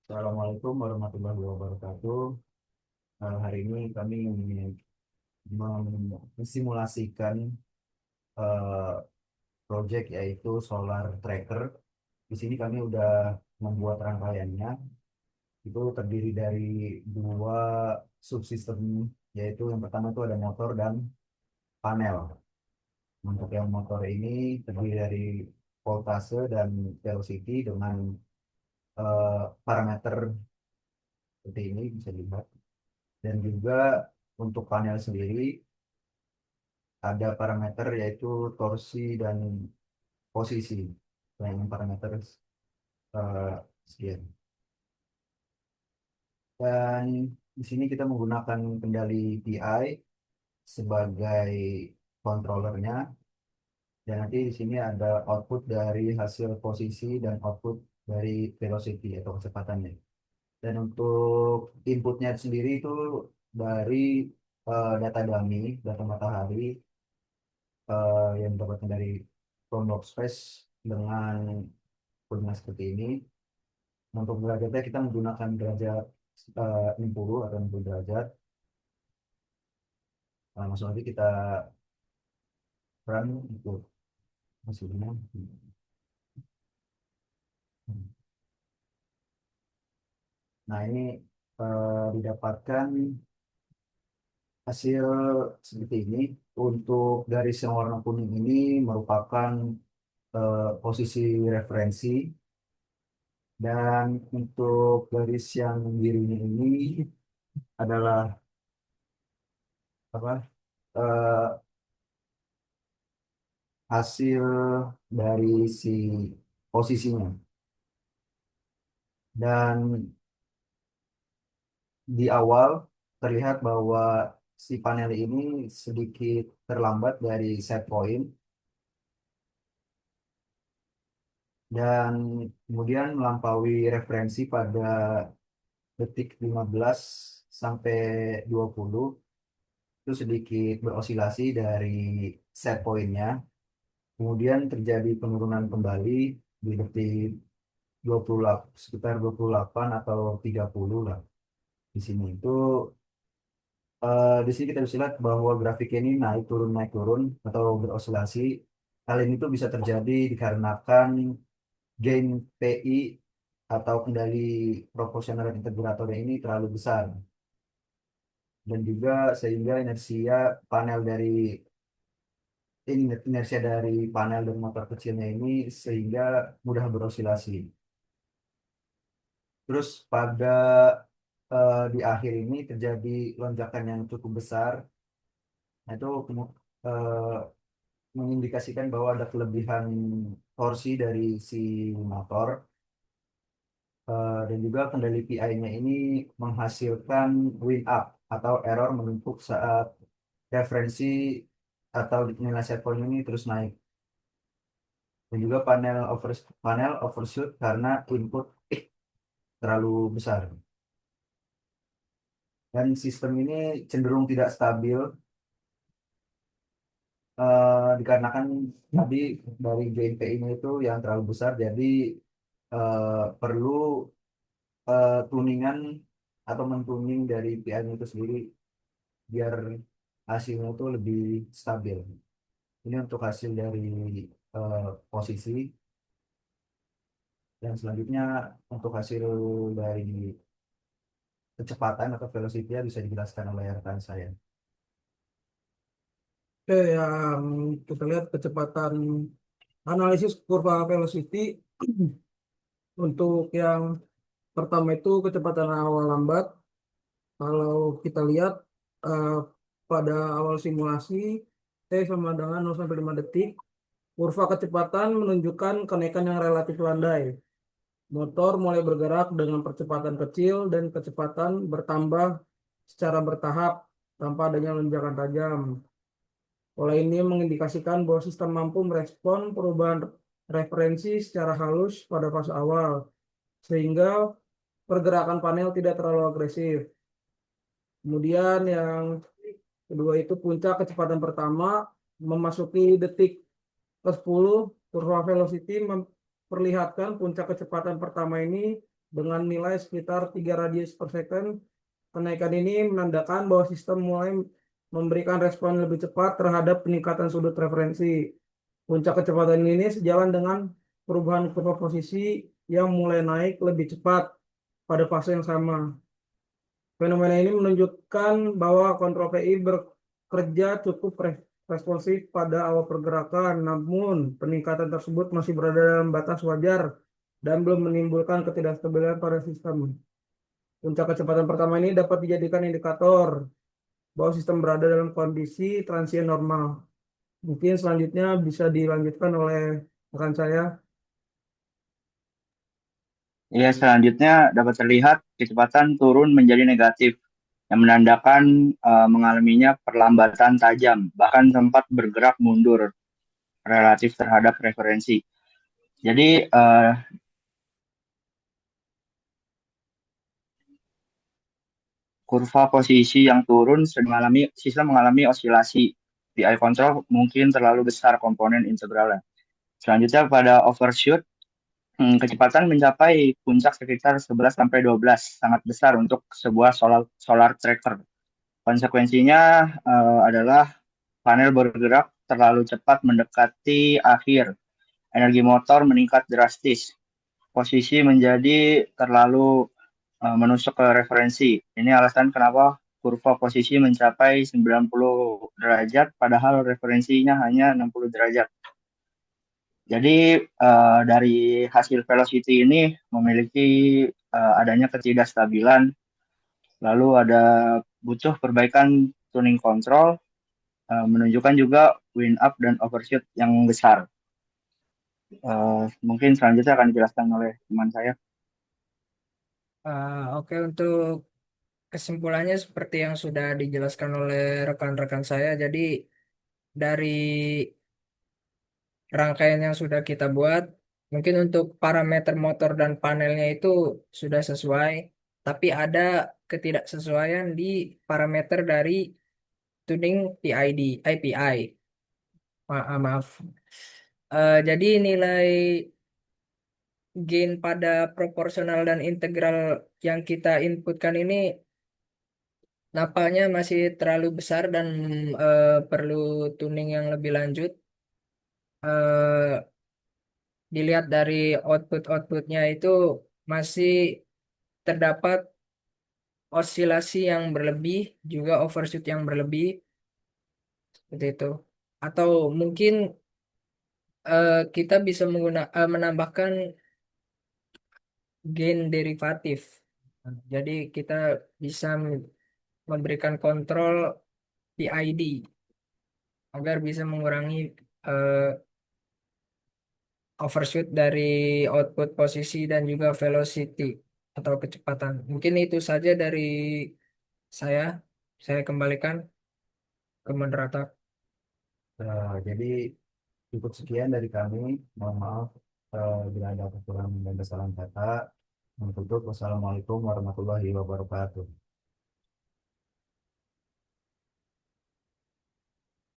Assalamualaikum warahmatullahi wabarakatuh. Hari ini kami ingin mensimulasikan eh, proyek yaitu solar tracker. Di sini kami udah membuat rangkaiannya. Itu terdiri dari dua subsistem, yaitu yang pertama itu ada motor dan panel. Untuk yang motor ini terdiri dari voltase dan velocity dengan parameter seperti ini bisa dilihat. Dan juga untuk panel sendiri ada parameter yaitu torsi dan posisi. Yang parameter eh, sekian. Dan di sini kita menggunakan kendali PI sebagai controllernya. Dan nanti di sini ada output dari hasil posisi dan output dari velocity atau kecepatannya. Dan untuk inputnya sendiri itu dari data dummy, data matahari yang didapatkan dari Chromebox Space dengan koordinat seperti ini. Untuk derajatnya kita menggunakan derajat 60 atau 60 derajat. Langsung aja kita run untuk hasilnya. Nah ini didapatkan hasil seperti ini. Untuk garis yang warna kuning ini merupakan posisi referensi, dan untuk garis yang birunya ini adalah apa? eh, Hasil dari si posisinya. Dan di awal terlihat bahwa si panel ini sedikit terlambat dari set point, dan kemudian melampaui referensi pada detik 15 sampai 20 itu sedikit berosilasi dari set pointnya. Kemudian terjadi penurunan kembali di detik 28, sekitar 28 atau 30 lah. Di sini itu di sini kita bisa lihat bahwa grafiknya ini naik turun atau berosilasi. Hal ini tuh bisa terjadi dikarenakan gain PI atau kendali proporsional integratornya ini terlalu besar, dan juga sehingga inersia dari panel dan motor kecilnya ini sehingga mudah berosilasi. Terus pada di akhir ini terjadi lonjakan yang cukup besar. Nah, itu mengindikasikan bahwa ada kelebihan torsi dari si motor. Dan juga kendali PI-nya ini menghasilkan wind up atau error menumpuk saat referensi atau nilai set point ini terus naik. Dan juga panel overshoot karena input terlalu besar. Dan sistem ini cenderung tidak stabil dikarenakan tadi dari GNPI-nya itu yang terlalu besar, jadi perlu tuningan atau mentuning dari PI-nya itu sendiri biar hasilnya itu lebih stabil. Ini untuk hasil dari eh, posisi. Dan selanjutnya untuk hasil dari kecepatan atau velocity bisa dijelaskan oleh rekan saya. Oke, yang kita lihat kecepatan analisis kurva velocity untuk yang pertama itu kecepatan awal lambat. Kalau kita lihat eh, pada awal simulasi T sama dengan 0 sampai 5 detik, kurva kecepatan menunjukkan kenaikan yang relatif landai. Motor mulai bergerak dengan percepatan kecil dan kecepatan bertambah secara bertahap tanpa adanya lonjakan tajam. Pola ini mengindikasikan bahwa sistem mampu merespon perubahan referensi secara halus pada fase awal, sehingga pergerakan panel tidak terlalu agresif. Kemudian yang kedua itu puncak kecepatan pertama memasuki detik ke-10, kurva velocity memperlihatkan puncak kecepatan pertama ini dengan nilai sekitar 3 radius per second. Kenaikan ini menandakan bahwa sistem mulai memberikan respon lebih cepat terhadap peningkatan sudut referensi. Puncak kecepatan ini sejalan dengan perubahan kurva posisi yang mulai naik lebih cepat pada fase yang sama. Fenomena ini menunjukkan bahwa kontrol PI bekerja cukup responsif pada awal pergerakan, namun peningkatan tersebut masih berada dalam batas wajar dan belum menimbulkan ketidakstabilan pada sistem. Puncak kecepatan pertama ini dapat dijadikan indikator bahwa sistem berada dalam kondisi transien normal. Mungkin selanjutnya bisa dilanjutkan oleh rekan saya. Ya, selanjutnya dapat terlihat kecepatan turun menjadi negatif, yang menandakan mengalaminya perlambatan tajam, bahkan sempat bergerak mundur relatif terhadap referensi. Jadi, kurva posisi yang turun sistem mengalami osilasi. PI control mungkin terlalu besar komponen integralnya. Selanjutnya pada overshoot, kecepatan mencapai puncak sekitar 11 sampai 12, sangat besar untuk sebuah solar tracker. Konsekuensinya adalah panel bergerak terlalu cepat mendekati akhir. Energi motor meningkat drastis. Posisi menjadi terlalu menusuk ke referensi. Ini alasan kenapa kurva posisi mencapai 90 derajat, padahal referensinya hanya 60 derajat. Jadi dari hasil velocity ini memiliki adanya ketidakstabilan, lalu ada butuh perbaikan tuning control, menunjukkan juga wind up dan overshoot yang besar. Mungkin selanjutnya akan dijelaskan oleh teman saya. Oke, untuk kesimpulannya seperti yang sudah dijelaskan oleh rekan-rekan saya. Jadi dari rangkaian yang sudah kita buat, mungkin untuk parameter motor dan panelnya itu sudah sesuai, tapi ada ketidaksesuaian di parameter dari tuning PID, IPI. Maaf. Jadi nilai gain pada proporsional dan integral yang kita inputkan ini nampaknya masih terlalu besar dan perlu tuning yang lebih lanjut. Eh, Dilihat dari outputnya itu masih terdapat osilasi yang berlebih, juga overshoot yang berlebih, seperti itu. Atau mungkin kita bisa menambahkan gain derivatif. Jadi kita bisa memberikan kontrol PID agar bisa mengurangi eh, overshoot dari output posisi dan juga velocity atau kecepatan. Mungkin itu saja dari saya. Saya kembalikan ke moderator. Jadi cukup sekian dari kami. Mohon maaf bila ada kekurangan dan kesalahan kata. Untuk Wassalamualaikum warahmatullahi wabarakatuh.